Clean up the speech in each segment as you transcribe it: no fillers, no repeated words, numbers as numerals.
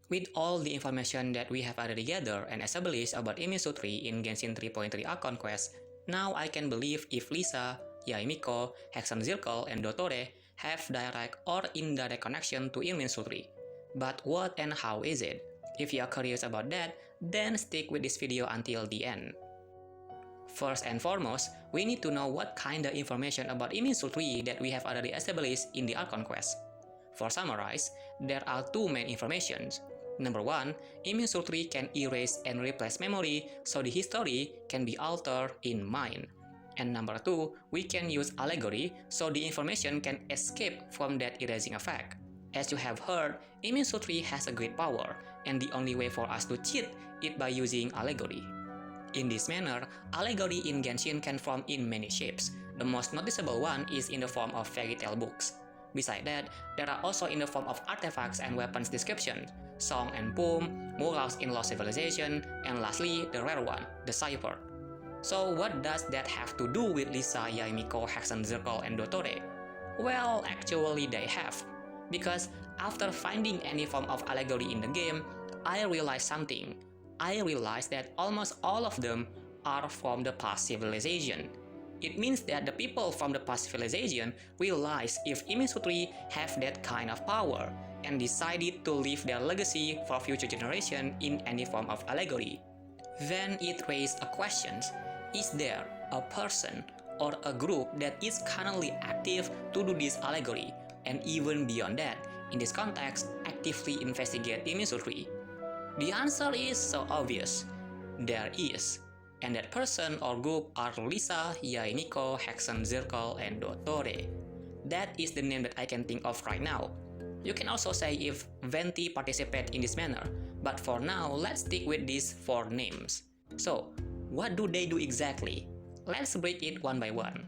With all the information that we have already gathered and established about Imisutri in Genshin 3.3 Archon Quest, now I can believe if Lisa, Yaemiko, Hexen Zirkel, and Dotore have direct or indirect connection to Imisutri. But what and how is it? If you are curious about that, then stick with this video until the end. First and foremost, we need to know what kind of information about Imisutri that we have already established in the Archon Quest. For summarize, there are two main informations. Number one, Imisutri can erase and replace memory, so the history can be altered in mind. And number two, we can use allegory, so the information can escape from that erasing effect. As you have heard, Imisutri has a great power, and the only way for us to cheat it by using allegory. In this manner, allegory in Genshin can form in many shapes. The most noticeable one is in the form of fairy tale books. Besides that, there are also in the form of artifacts and weapons descriptions, song and poem, murals in Lost Civilization, and lastly, the rare one, the cipher. So what does that have to do with Lisa, Yaemiko, Hexen Zirkel, and Dotore? Well, actually they have. Because after finding any form of allegory in the game, I realized something. I realized that almost all of them are from the past civilization. It means that the people from the past civilization realized if Imisutri have that kind of power and decided to leave their legacy for future generation in any form of allegory. Then it raised a question: is there a person or a group that is currently active to do this allegory, and even beyond that, in this context, actively investigate Imisutri? The answer is so obvious. There is. And that person or group are Lisa, Yaemiko, Hexen Zirkel, and Dotore. That is the name that I can think of right now. You can also say if Venti participate in this manner, but for now, let's stick with these four names. So, what do they do exactly? Let's break it one by one.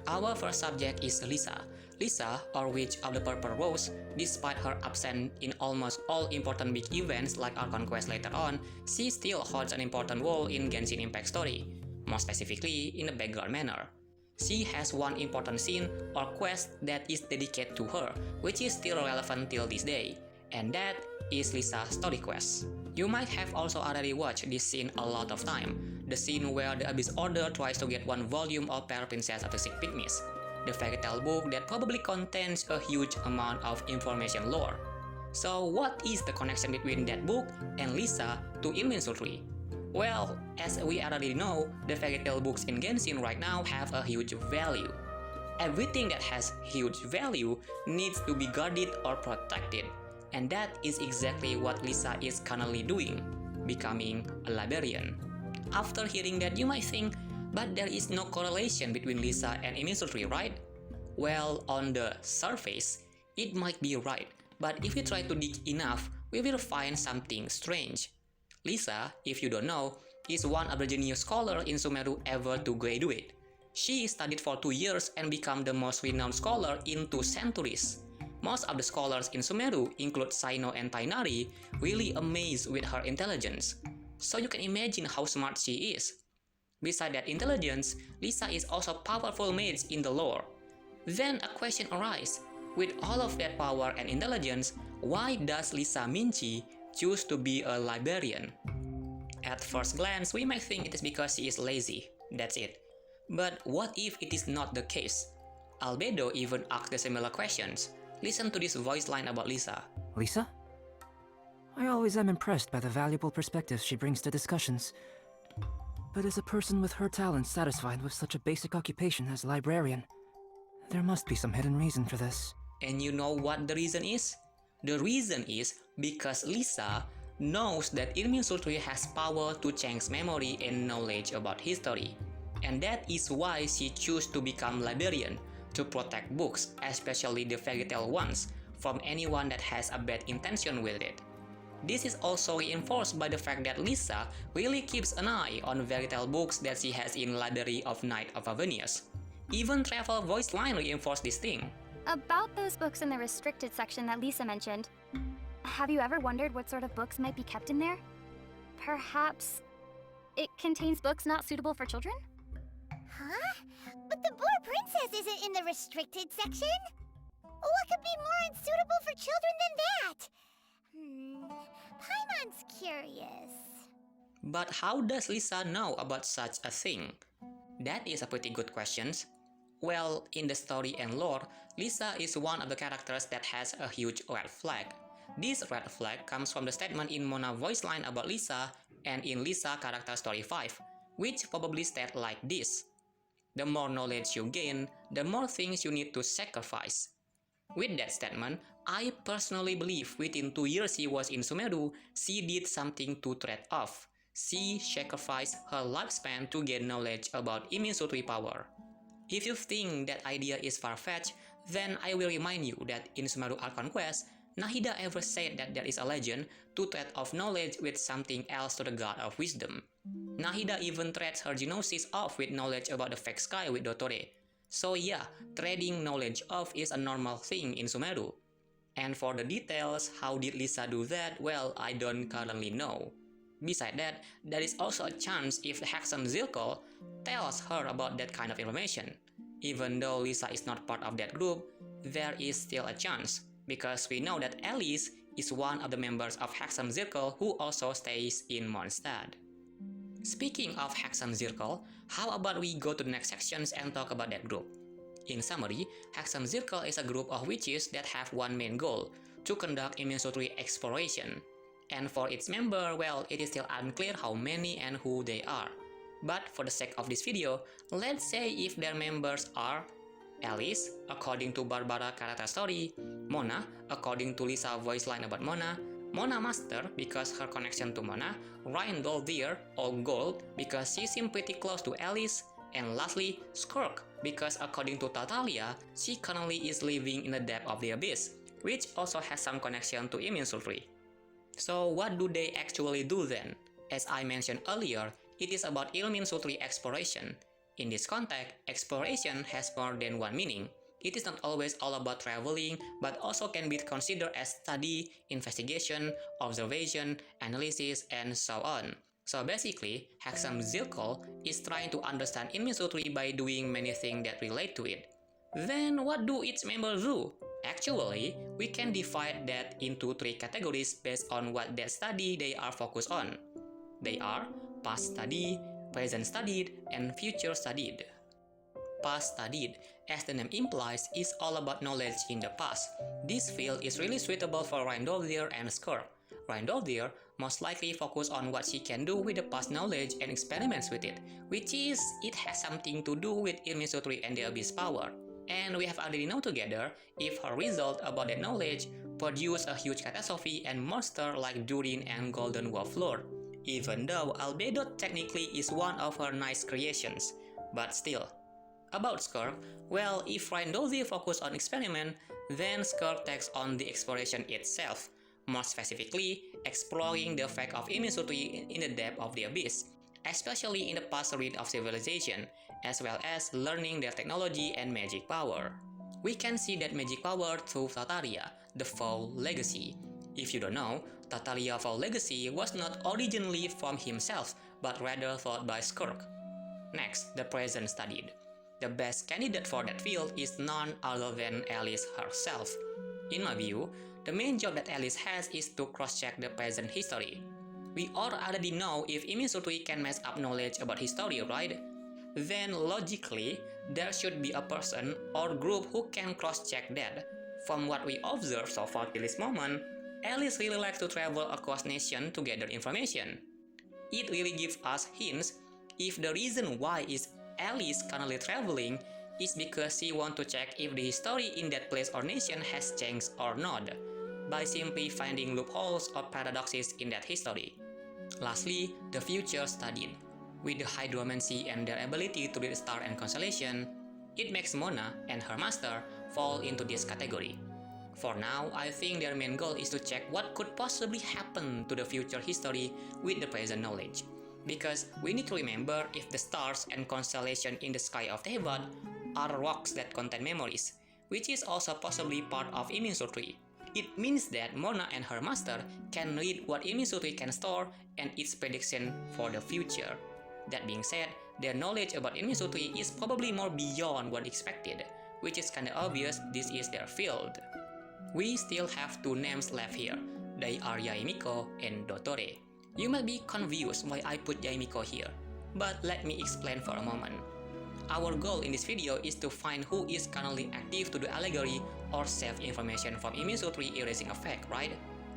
Our first subject is Lisa. Lisa, or Witch of the Purple Rose, despite her absence in almost all important big events like Archon Quest later on, she still holds an important role in Genshin Impact story, more specifically in a background manner. She has one important scene or quest that is dedicated to her, which is still relevant till this day, and that is Lisa's story quest. You might have also already watched this scene a lot of time, the scene where the Abyss Order tries to get one volume of Pearl Princess of the Six Pygmies, the fairy tale book that probably contains a huge amount of information lore. So what is the connection between that book and Lisa to Imisutri? Well, as we already know, the fairy tale books in Genshin right now have a huge value. Everything that has huge value needs to be guarded or protected, and that is exactly what Lisa is currently doing, becoming a librarian. After hearing that, you might think, but there is no correlation between Lisa and Imisutri, right? Well, on the surface, it might be right, but if you try to dig enough, we will find something strange. Lisa, if you don't know, is one of the genius scholars in Sumeru ever to graduate. She studied for 2 years and became the most renowned scholar in 2 centuries. Most of the scholars in Sumeru, include Saino and Tainari, really amazed with her intelligence. So you can imagine how smart she is. Besides that intelligence, Lisa is also a powerful mage in the lore. Then a question arises: with all of that power and intelligence, why does Lisa Minchi choose to be a librarian? At first glance, we might think it is because she is lazy. That's it. But what if it is not the case? Albedo even asked the similar questions. Listen to this voice line about Lisa. Lisa? I always am impressed by the valuable perspectives she brings to discussions. But is a person with her talents satisfied with such a basic occupation as librarian? There must be some hidden reason for this. And you know what the reason is? The reason is because Lisa knows that Imisutri has power to change memory and knowledge about history. And that is why she chose to become librarian, to protect books, especially the fairy tale ones, from anyone that has a bad intention with it. This is also reinforced by the fact that Lisa really keeps an eye on fairy tale books that she has in Library of Night of Avenius. Even Travel voice line reinforced this thing. About those books in the restricted section that Lisa mentioned, have you ever wondered what sort of books might be kept in there? Perhaps it contains books not suitable for children? Huh? But the Boar Princess isn't in the restricted section? What could be more unsuitable for children than that? Everyone's curious. But how does Lisa know about such a thing? That is a pretty good question. Well, in the story and lore, Lisa is one of the characters that has a huge red flag. This red flag comes from the statement in Mona voice line about Lisa and in Lisa character story 5, which probably state like this: the more knowledge you gain, the more things you need to sacrifice. With that statement, I personally believe within 2 years she was in Sumeru, she did something to trade off. She sacrificed her lifespan to gain knowledge about Imisutri power. If you think that idea is far-fetched, then I will remind you that in Sumeru Archon Quest, Nahida ever said that there is a legend to trade off knowledge with something else to the God of Wisdom. Nahida even trades her Gnosis off with knowledge about the fake sky with Dottore. So yeah, trading knowledge off is a normal thing in Sumeru. And for the details, how did Lisa do that? Well, I don't currently know. Besides that, there is also a chance if Hexam Zirkel tells her about that kind of information. Even though Lisa is not part of that group, there is still a chance, because we know that Alice is one of the members of Hexam Zirkel who also stays in Mondstadt. Speaking of Hexam Zirkel, how about we go to the next sections and talk about that group? In summary, Hexam Zirkel is a group of witches that have one main goal, to conduct Imisutri exploration. And for its member, well, it is still unclear how many and who they are. But for the sake of this video, let's say if their members are Alice, according to Barbara character story, Mona, according to Lisa voice line about Mona, Mona Master because her connection to Mona, Rindol Deer or Gold because she seems pretty close to Alice, and lastly, Skirk because according to Tatalia, she currently is living in the depth of the abyss, which also has some connection to Imisutri. So what do they actually do then? As I mentioned earlier, it is about Ilminsultri exploration. In this context, exploration has more than one meaning. It is not always all about traveling, but also can be considered as study, investigation, observation, analysis, and so on. So basically, Hexam Zirkel is trying to understand Ilminsultri by doing many things that relate to it. Then what do its members do? Actually, we can divide that into 3 categories based on what that study they are focused on. They are past studied, present studied, and future studied. Past studied, as the name implies, is all about knowledge in the past. This field is really suitable for Rindoldir and Skirk. Rindoldir most likely focus on what she can do with the past knowledge and experiments with it, which is it has something to do with Ilmisutri and the Abyss power. And we have already known together if her result about that knowledge produce a huge catastrophe and monster like Durin and Golden Wolf Lord. Even though Albedo technically is one of her nice creations, but still. About Skirk, well, if Rindoldir focus on experiment, then Skirk takes on the exploration itself, more specifically, exploring the effect of Imisutri in the depth of the abyss, especially in the past reign of civilization, as well as learning their technology and magic power. We can see that magic power through Tataria, the Foul Legacy. If you don't know, Tataria Foul Legacy was not originally from himself, but rather thought by Skirk. Next, the present studied. The best candidate for that field is none other than Alice herself. In my view, the main job that Alice has is to cross-check the present history. We all already know if Imisutri can mess up knowledge about history, right? Then logically, there should be a person or group who can cross-check that. From what we observe so far till this moment, Alice really likes to travel across nations to gather information. It really gives us hints if the reason why is Alice currently traveling is because she wants to check if the history in that place or nation has changed or not, by simply finding loopholes or paradoxes in that history. Lastly, the future studied. With the hydromancy and their ability to read star and constellation, it makes Mona and her master fall into this category. For now, I think their main goal is to check what could possibly happen to the future history with the present knowledge. Because we need to remember if the stars and constellation in the sky of Tevat are rocks that contain memories, which is also possibly part of Imisutri. It means that Mona and her master can read what Imisutri can store and its prediction for the future. That being said, their knowledge about Imisutri is probably more beyond what expected, which is kinda obvious this is their field. We still have 2 names left here, They are Yae-miko and Dotore. You might be confused why I put Yae-miko here, but let me explain for a moment. Our goal in this video is to find who is currently active to do allegory or save information from Iminsu 3 erasing effect, right?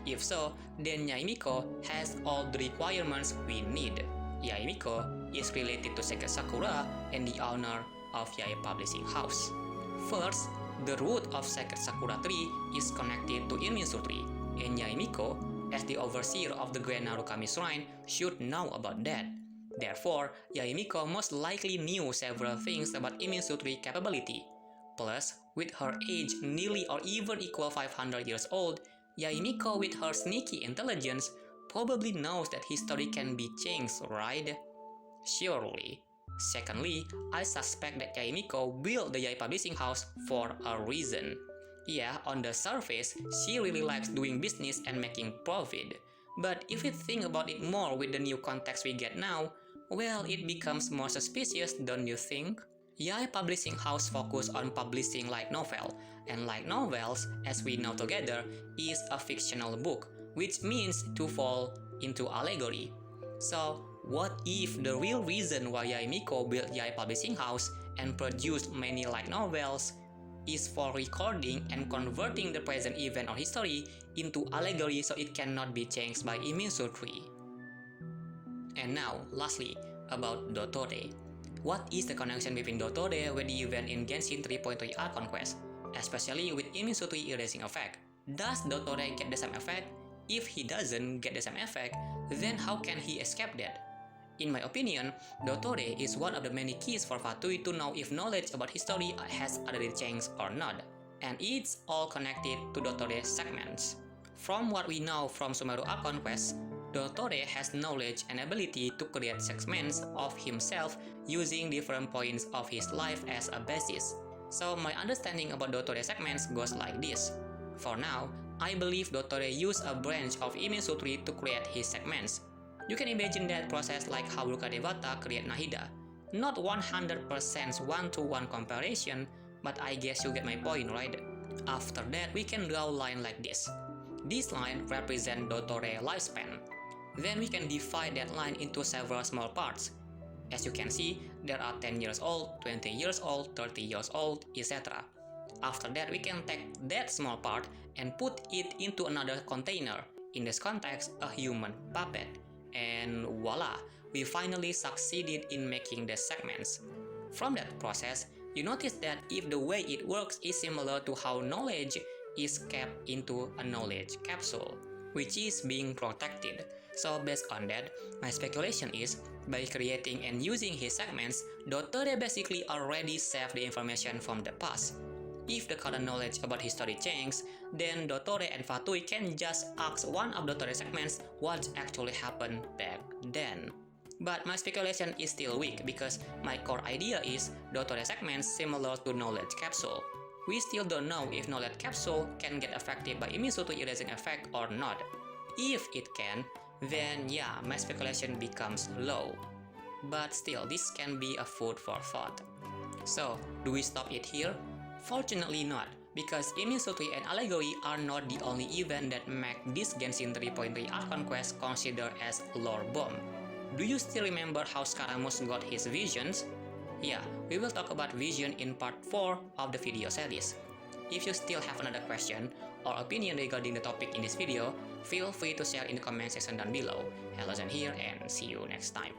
If so, then Yae-miko has all the requirements we need. Yae-miko is related to Sacred Sakura and the owner of Yae Publishing House. First, the root of Sacred Sakura tree is connected to Irminsu tree, and Yae-miko, as the overseer of the Grand Narukami Shrine, should know about that. Therefore, Yae-miko most likely knew several things about Irminsu tree capability. Plus, with her age nearly or even equal 500 years old, Yae-miko with her sneaky intelligence probably knows that history can be changed, right? Surely. Secondly, I suspect that Yae-miko built the Yae Publishing House for a reason. Yeah, on the surface, she really likes doing business and making profit. But if we think about it more with the new context we get now, well, it becomes more suspicious, don't you think? Yae Publishing House focus on publishing light novel, and light novels, as we know together, is a fictional book, which means to fall into allegory. So, what if the real reason why Yae-miko built Yae Publishing House and produced many light novels is for recording and converting the present event or history into allegory so it cannot be changed by Irminsu 3? And now, lastly, about Dotore. What is the connection between Dotore with the event in Genshin 3.3 Archon Quest, especially with Irminsu 3 erasing effect? Does Dotore get the same effect? If he doesn't get the same effect, then how can he escape that? In my opinion, Dotore is one of the many keys for Fatui to know if knowledge about history has already changed or not, and it's all connected to Dotore segments. From what we know from Sumeru Archon Quest, Dotore has knowledge and ability to create segments of himself using different points of his life as a basis. So my understanding about Dotore segments goes like this. For now, I believe Dotore used a branch of Irminsu 3 to create his segments. You can imagine that process like how Luka Devata create Nahida. Not 100% one-to-one comparison, but I guess you get my point, right? After that, we can draw a line like this. This line represents Dotore lifespan. Then we can divide that line into several small parts. As you can see, there are 10 years old, 20 years old, 30 years old, etc. After that, we can take that small part and put it into another container, in this context, a human puppet. And voila, we finally succeeded in making the segments. From that process, you notice that if the way it works is similar to how knowledge is kept into a knowledge capsule, which is being protected. So based on that, my speculation is, by creating and using his segments, Dotore basically already saved the information from the past. If the current knowledge about history changes, then Dotore and Fatui can just ask one of Dotore segments what actually happened back then. But my speculation is still weak because my core idea is Dotore segments similar to knowledge capsule. We still don't know if knowledge capsule can get affected by Irminsu 3 erasing effect or not. If it can, then yeah, my speculation becomes low. But still, this can be a food for thought. So, do we stop it here? Fortunately not, because Irminsu 3 and Allegory are not the only event that make this Genshin 3.3 Archon Quest considered as lore bomb. Do you still remember how Scaramouche got his visions? Yeah, we will talk about vision in part 4 of the video series. If you still have another question or opinion regarding the topic in this video, feel free to share in the comment section down below. Hello Zen here and see you next time.